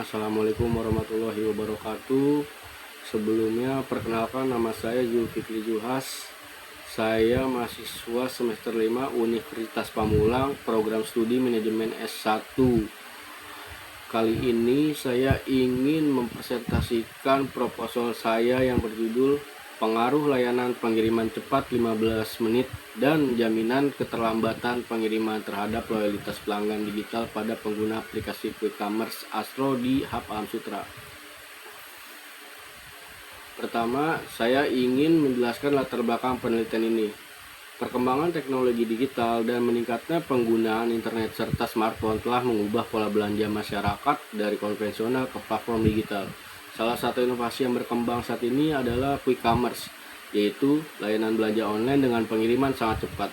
Assalamualaikum warahmatullahi wabarakatuh. Sebelumnya perkenalkan, nama saya Zulfikri Juhas. Saya mahasiswa semester 5 Universitas Pamulang, program studi manajemen S1. Kali ini saya ingin mempresentasikan proposal saya yang berjudul Pengaruh Layanan Pengiriman Cepat 15 menit dan Jaminan Keterlambatan Pengiriman Terhadap Loyalitas Pelanggan Digital pada Pengguna Aplikasi Quick Commerce Astro di Hub Alam Sutera. Pertama, saya ingin menjelaskan latar belakang penelitian ini. Perkembangan teknologi digital dan meningkatnya penggunaan internet serta smartphone telah mengubah pola belanja masyarakat dari konvensional ke platform digital. Salah satu inovasi yang berkembang saat ini adalah quick commerce, yaitu layanan belanja online dengan pengiriman sangat cepat.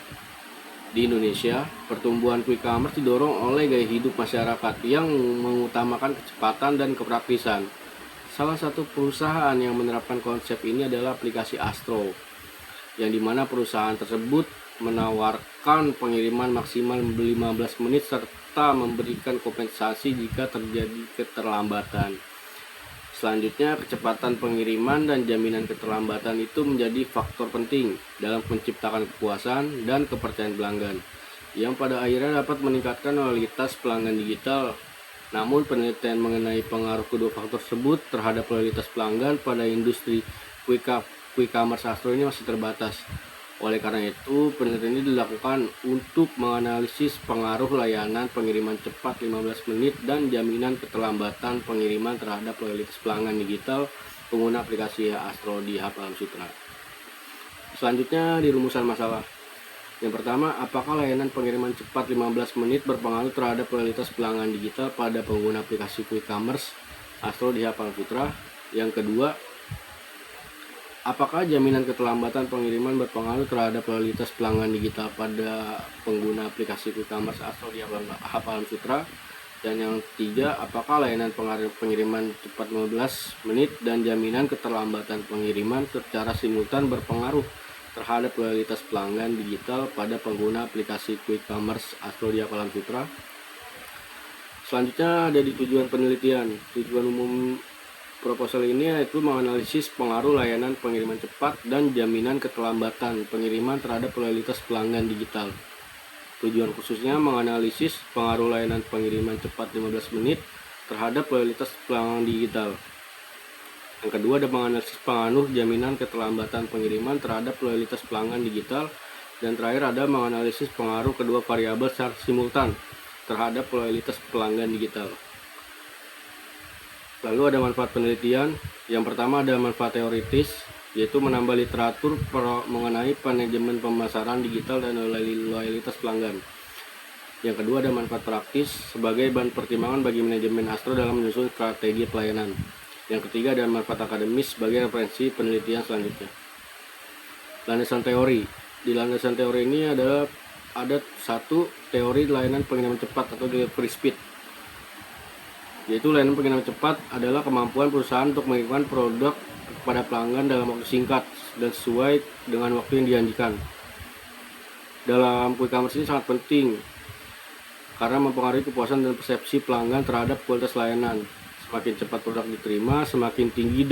Di Indonesia, pertumbuhan quick commerce didorong oleh gaya hidup masyarakat yang mengutamakan kecepatan dan kepraktisan. Salah satu perusahaan yang menerapkan konsep ini adalah aplikasi Astro, yang dimana perusahaan tersebut menawarkan pengiriman maksimal 15 menit serta memberikan kompensasi jika terjadi keterlambatan. Selanjutnya, kecepatan pengiriman dan jaminan keterlambatan itu menjadi faktor penting dalam menciptakan kepuasan dan kepercayaan pelanggan, yang pada akhirnya dapat meningkatkan loyalitas pelanggan digital. Namun, penelitian mengenai pengaruh kedua faktor tersebut terhadap loyalitas pelanggan pada industri quick commerce Astro ini masih terbatas. Oleh karena itu, penelitian ini dilakukan untuk menganalisis pengaruh layanan pengiriman cepat 15 menit dan jaminan keterlambatan pengiriman terhadap loyalitas pelanggan digital pengguna aplikasi Astro di Hub Alam Sutera. Selanjutnya, di rumusan masalah. Yang pertama, apakah layanan pengiriman cepat 15 menit berpengaruh terhadap loyalitas pelanggan digital pada pengguna aplikasi quick commerce Astro di Hub Alam Sutera? Yang kedua, apakah jaminan keterlambatan pengiriman berpengaruh terhadap loyalitas pelanggan digital pada pengguna aplikasi quick commerce Astro di Hub Alam Sutera? Dan yang ketiga, apakah layanan pengiriman cepat 15 menit dan jaminan keterlambatan pengiriman secara simultan berpengaruh terhadap loyalitas pelanggan digital pada pengguna aplikasi quick commerce Astro di Hub Alam Sutera? Selanjutnya ada di tujuan penelitian. Tujuan umum proposal ini yaitu menganalisis pengaruh layanan pengiriman cepat dan jaminan keterlambatan pengiriman terhadap loyalitas pelanggan digital. Tujuan khususnya menganalisis pengaruh layanan pengiriman cepat 15 menit terhadap loyalitas pelanggan digital. Yang kedua ada menganalisis pengaruh jaminan keterlambatan pengiriman terhadap loyalitas pelanggan digital. Dan terakhir ada menganalisis pengaruh kedua variabel secara simultan terhadap loyalitas pelanggan digital. Lalu ada manfaat penelitian. Yang pertama ada manfaat teoritis, yaitu menambah literatur mengenai manajemen pemasaran digital dan loyalitas pelanggan. Yang kedua ada manfaat praktis sebagai bahan pertimbangan bagi manajemen Astro dalam menyusun strategi pelayanan. Yang ketiga ada manfaat akademis sebagai referensi penelitian selanjutnya. Landasan teori. Di landasan teori ini ada satu teori layanan pengiriman cepat atau delivery speed, yaitu layanan pengiriman cepat adalah kemampuan perusahaan untuk mengirimkan produk kepada pelanggan dalam waktu singkat dan sesuai dengan waktu yang dijanjikan. Dalam quick commerce ini sangat penting karena mempengaruhi kepuasan dan persepsi pelanggan terhadap kualitas layanan. Semakin cepat produk diterima, semakin tinggi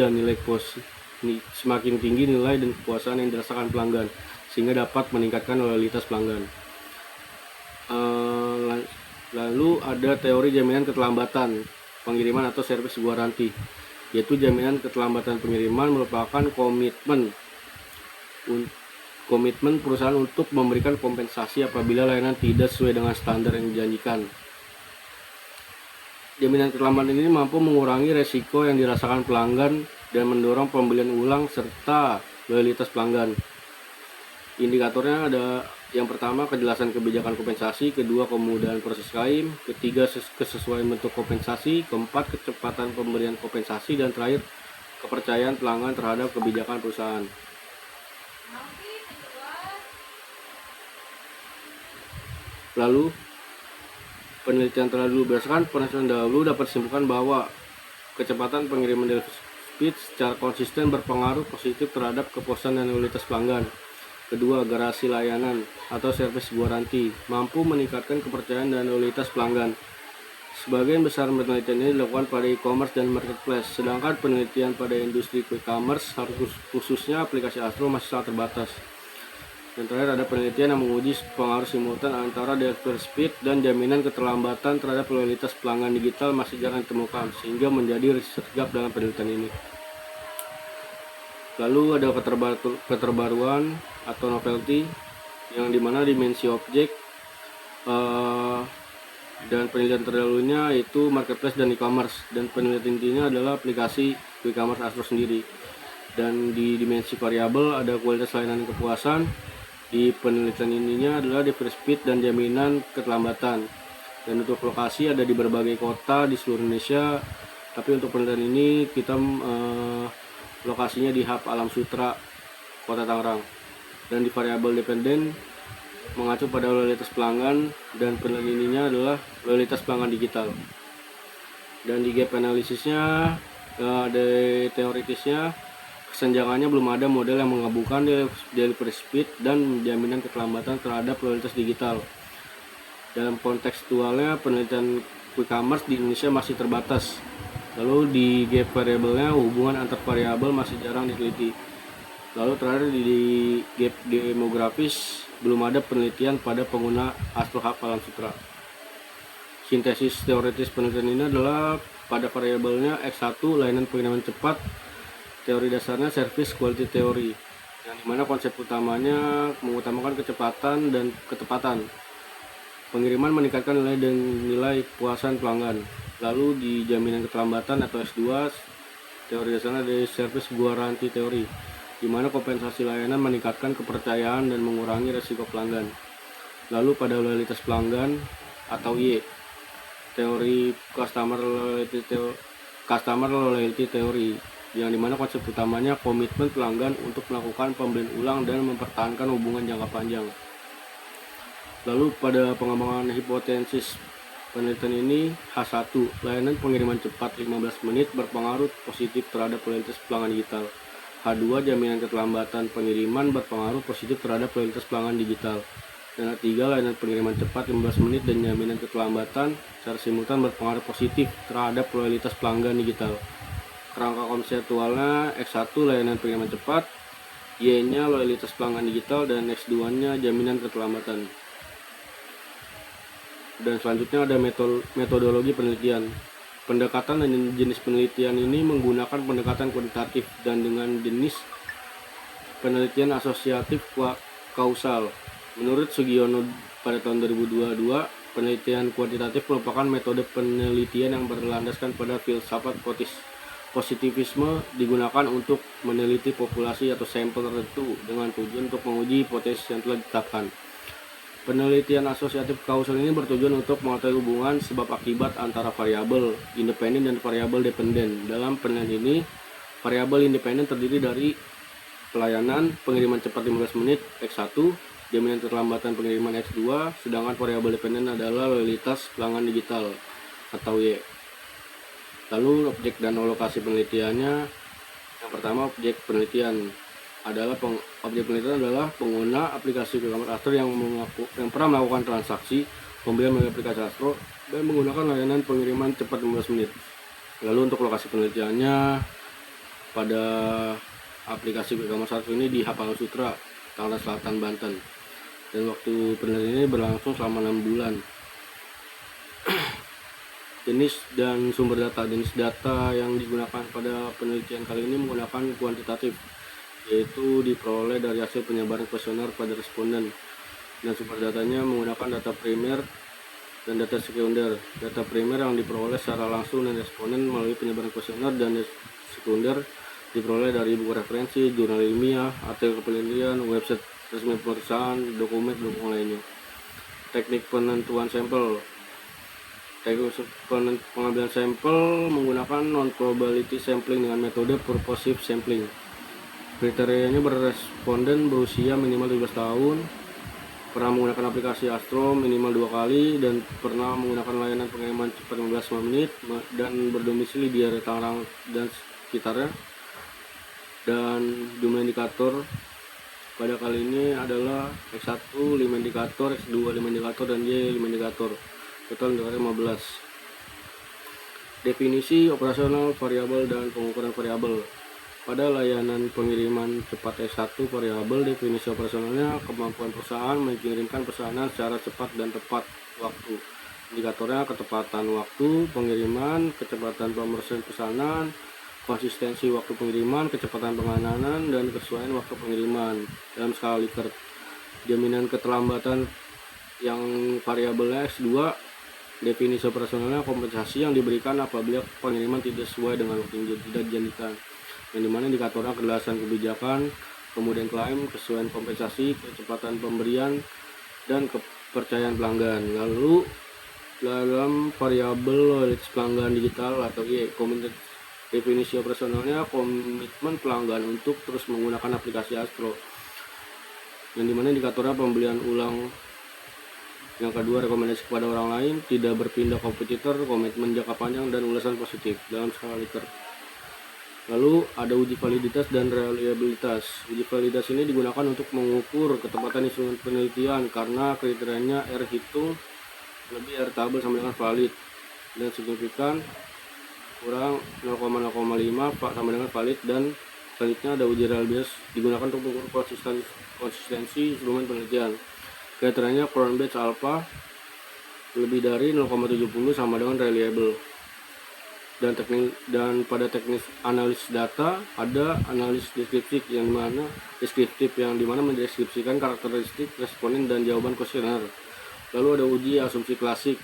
nilai dan kepuasan yang dirasakan pelanggan, sehingga dapat meningkatkan loyalitas pelanggan. Lalu ada teori jaminan keterlambatan pengiriman atau service guarantee, yaitu jaminan keterlambatan pengiriman merupakan komitmen perusahaan untuk memberikan kompensasi apabila layanan tidak sesuai dengan standar yang dijanjikan. Jaminan keterlambatan ini mampu mengurangi resiko yang dirasakan pelanggan dan mendorong pembelian ulang serta loyalitas pelanggan. Indikatornya ada yang pertama kejelasan kebijakan kompensasi, kedua kemudahan proses klaim, ketiga kesesuaian bentuk kompensasi, keempat kecepatan pemberian kompensasi, dan terakhir kepercayaan pelanggan terhadap kebijakan perusahaan. Lalu penelitian terdahulu, berdasarkan penelitian dahulu dapat disimpulkan bahwa kecepatan pengiriman delivery speed secara konsisten berpengaruh positif terhadap kepuasan dan loyalitas pelanggan. Kedua, garansi layanan atau service guarantee mampu meningkatkan kepercayaan dan loyalitas pelanggan. Sebagian besar penelitian ini dilakukan pada e-commerce dan marketplace, sedangkan penelitian pada industri quick commerce, khususnya aplikasi Astro, masih sangat terbatas. Dan terakhir ada penelitian yang menguji pengaruh simultan antara delivery speed dan jaminan keterlambatan terhadap loyalitas pelanggan digital masih jarang ditemukan, sehingga menjadi riset gap dalam penelitian ini. Lalu ada keterbaruan atau novelty, yang dimana dimensi objek dan penelitian terdahulunya yaitu marketplace dan e-commerce, dan penelitian intinya adalah aplikasi e-commerce Astro sendiri. Dan di dimensi variabel ada kualitas layanan dan kepuasan. Di penelitian ininya adalah delivery speed dan jaminan keterlambatan. Dan untuk lokasi ada di berbagai kota di seluruh Indonesia, tapi untuk penelitian ini kita lokasinya di Hub Alam Sutra, Kota Tangerang. Dan di variabel dependen mengacu pada loyalitas pelanggan, dan penelitian ininya adalah loyalitas pelanggan digital. Dan di gap analisisnya ada teoritisnya, kesenjangannya belum ada model yang menggabungkan delivery speed dan jaminan keterlambatan terhadap loyalitas digital. Dalam kontekstualnya, penelitian quick commerce di Indonesia masih terbatas. Lalu di gap variabelnya, hubungan antar variabel masih jarang diteliti. Lalu terakhir di gap demografis, belum ada penelitian pada pengguna Astro Hub Alam Sutra. Sintesis teoritis penelitian ini adalah pada variabelnya X1 layanan pengiriman cepat, teori dasarnya service quality theory, yang dimana konsep utamanya mengutamakan kecepatan dan ketepatan. Pengiriman meningkatkan nilai dan nilai kepuasan pelanggan. Lalu di jaminan keterlambatan atau S2, teori dasarnya dari service guarantee theory, di mana kompensasi layanan meningkatkan kepercayaan dan mengurangi resiko pelanggan. Lalu pada loyalitas pelanggan atau Y, teori customer loyalty theory, yang dimana konsep utamanya komitmen pelanggan untuk melakukan pembelian ulang dan mempertahankan hubungan jangka panjang. Lalu pada pengembangan hipotesis penelitian ini, H1, layanan pengiriman cepat 15 menit berpengaruh positif terhadap loyalitas pelanggan digital. H2, jaminan keterlambatan pengiriman berpengaruh positif terhadap loyalitas pelanggan digital. Dan H3, layanan pengiriman cepat 15 menit dan jaminan keterlambatan secara simultan berpengaruh positif terhadap loyalitas pelanggan digital. Kerangka konseptualnya X1 layanan pengiriman cepat, Y-nya loyalitas pelanggan digital, dan X2-nya jaminan keterlambatan. Dan selanjutnya ada metodologi penelitian. Pendekatan dan jenis penelitian ini menggunakan pendekatan kuantitatif dan dengan jenis penelitian asosiatif kausal. Menurut Sugiono pada tahun 2022, penelitian kuantitatif merupakan metode penelitian yang berlandaskan pada filsafat positivisme, digunakan untuk meneliti populasi atau sampel tertentu dengan tujuan untuk menguji hipotesis yang telah ditetapkan. Penelitian asosiatif kausal ini bertujuan untuk mengetahui hubungan sebab akibat antara variabel independen dan variabel dependen. Dalam penelitian ini, variabel independen terdiri dari pelayanan pengiriman cepat 15 menit X1, jaminan keterlambatan pengiriman X2, sedangkan variabel dependen adalah loyalitas pelanggan digital atau Y. Lalu objek dan lokasi penelitiannya, yang pertama objek penelitian adalah pengguna aplikasi e-commerce Astro yang pernah melakukan transaksi pembelian melalui aplikasi Astro dan menggunakan layanan pengiriman cepat 15 menit. Lalu untuk lokasi penelitiannya, pada aplikasi e-commerce Astro ini di Hub Alam Sutra, Tangerang Selatan, Banten. Dan waktu penelitian ini berlangsung selama 6 bulan. Jenis dan sumber data. Jenis data yang digunakan pada penelitian kali ini menggunakan kuantitatif, yaitu diperoleh dari hasil penyebaran kuesioner pada responden. Dan sumber datanya menggunakan data primer dan data sekunder. Data primer yang diperoleh secara langsung dari responden melalui penyebaran kuesioner, dan sekunder diperoleh dari buku referensi, jurnal ilmiah, artikel penelitian, website resmi perusahaan, dokumen lainnya. Teknik penentuan sampel. Teknik pengambilan sampel menggunakan non-probability sampling dengan metode purposive sampling. Kriterianya berresponden berusia minimal 17 tahun, pernah menggunakan aplikasi Astro minimal 2 kali, dan pernah menggunakan layanan pengiriman cepat 15 menit, dan berdomisili di area Tangerang dan sekitarnya. Dan jumlah indikator pada kali ini adalah X1 5 indikator, X2 5 indikator, dan Y 5 indikator. Total indikator 15. Definisi operasional variabel dan pengukuran variabel. Pada layanan pengiriman cepat S1 variabel, definisi operasionalnya kemampuan perusahaan mengirimkan pesanan secara cepat dan tepat waktu. Indikatornya ketepatan waktu pengiriman, kecepatan pemrosesan pesanan, konsistensi waktu pengiriman, kecepatan penanganan, dan kesesuaian waktu pengiriman dalam skala Likert. Jaminan keterlambatan yang variabelnya S2, definisi operasionalnya kompensasi yang diberikan apabila pengiriman tidak sesuai dengan waktu yang tidak dijanjikan, yang dimana indikatornya kejelasan kebijakan, kemudian klaim, kesesuaian kompensasi, kecepatan pemberian, dan kepercayaan pelanggan. Lalu dalam variabel loyalitas pelanggan digital atau definisi operasionalnya komitmen pelanggan untuk terus menggunakan aplikasi Astro, yang dimana indikatornya pembelian ulang. Yang kedua, rekomendasi kepada orang lain, tidak berpindah kompetitor, komitmen jangka panjang, dan ulasan positif dalam skala Likert. Lalu ada uji validitas dan reliabilitas. Uji validitas ini digunakan untuk mengukur ketepatan instrumen penelitian karena kriterianya R hitung lebih R tabel sama dengan valid dan signifikan kurang 0,05 sama dengan valid, dan selanjutnya ada uji reliabilitas digunakan untuk mengukur konsistensi instrumen penelitian. Kriterianya Crown Batch Alpha lebih dari 0,70 sama dengan reliable. Dan pada teknis analisis data ada analisis deskriptif yang dimana mendeskripsikan karakteristik responden dan jawaban kuesioner. Lalu ada uji asumsi klasik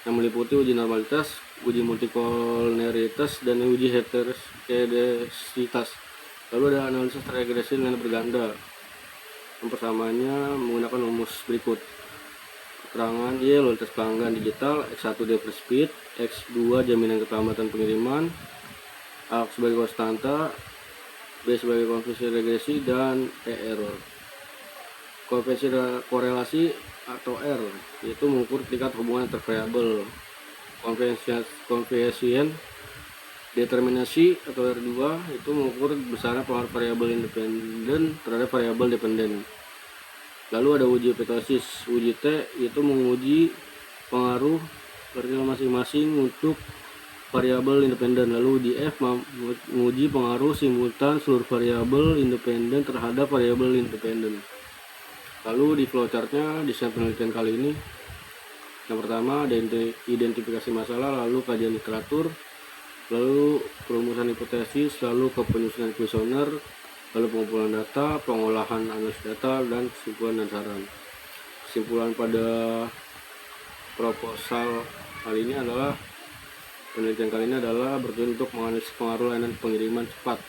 yang meliputi uji normalitas, uji multikoleritas, dan uji heterogeneisitas. Lalu ada analisis regresi nilai berganda. Yang pertamanya menggunakan rumus berikut. Keterangan Y loyalitas pelanggan digital, X1 delivery speed, X2 jaminan keterlambatan pengiriman, A sebagai konstanta, B sebagai koefisien regresi, dan E error. Koefisien korelasi atau R yaitu mengukur tingkat hubungan antar variabel. Koefisien determinasi atau R2 itu mengukur besarnya pengaruh variabel independen terhadap variabel dependen. Lalu ada uji pitosis. Uji T itu menguji pengaruh variabel masing-masing untuk variabel independen. Lalu uji F menguji pengaruh simultan seluruh variabel independen terhadap variabel independen. Lalu di flowchartnya desain penelitian kali ini, yang pertama ada identifikasi masalah, lalu kajian literatur, lalu perumusan hipotesis, lalu penyusunan kuesioner, lalu pengumpulan data, pengolahan analisis data, dan kesimpulan dan saran. Kesimpulan pada proposal kali ini adalah penelitian kali ini adalah bertujuan untuk menganalisis pengaruh layanan pengiriman cepat,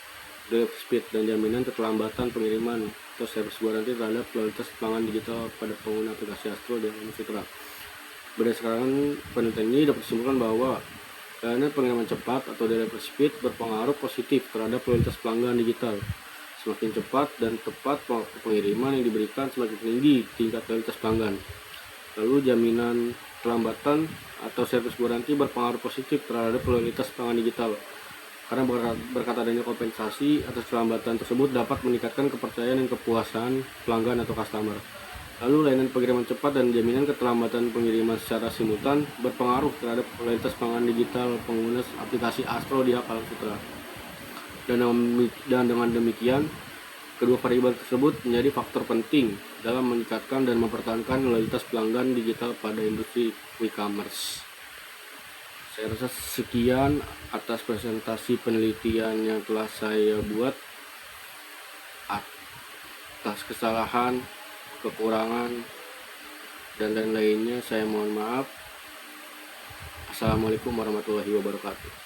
delivery speed, dan jaminan keterlambatan pengiriman atau service warranty terhadap loyalitas pelanggan digital pada pengguna aplikasi Astro dan Citra. Berdasarkan penelitian ini dapat disimpulkan bahwa layanan pengiriman cepat atau delivery speed berpengaruh positif terhadap loyalitas pelanggan digital. Semakin cepat dan tepat waktu pengiriman yang diberikan, semakin tinggi tingkat loyalitas pelanggan. Lalu jaminan kelambatan atau service warranty berpengaruh positif terhadap loyalitas pelanggan digital, karena berkat adanya kompensasi atas kelambatan tersebut dapat meningkatkan kepercayaan dan kepuasan pelanggan atau customer. Lalu layanan pengiriman cepat dan jaminan keterlambatan pengiriman secara simultan berpengaruh terhadap loyalitas pelanggan digital pengguna aplikasi Astro di Alam Sutra. Dan dengan demikian, kedua variabel tersebut menjadi faktor penting dalam meningkatkan dan mempertahankan loyalitas pelanggan digital pada industri e-commerce. Saya rasa sekian atas presentasi penelitian yang telah saya buat. Atas kesalahan, kekurangan, dan lain-lainnya saya mohon maaf. Assalamualaikum warahmatullahi wabarakatuh.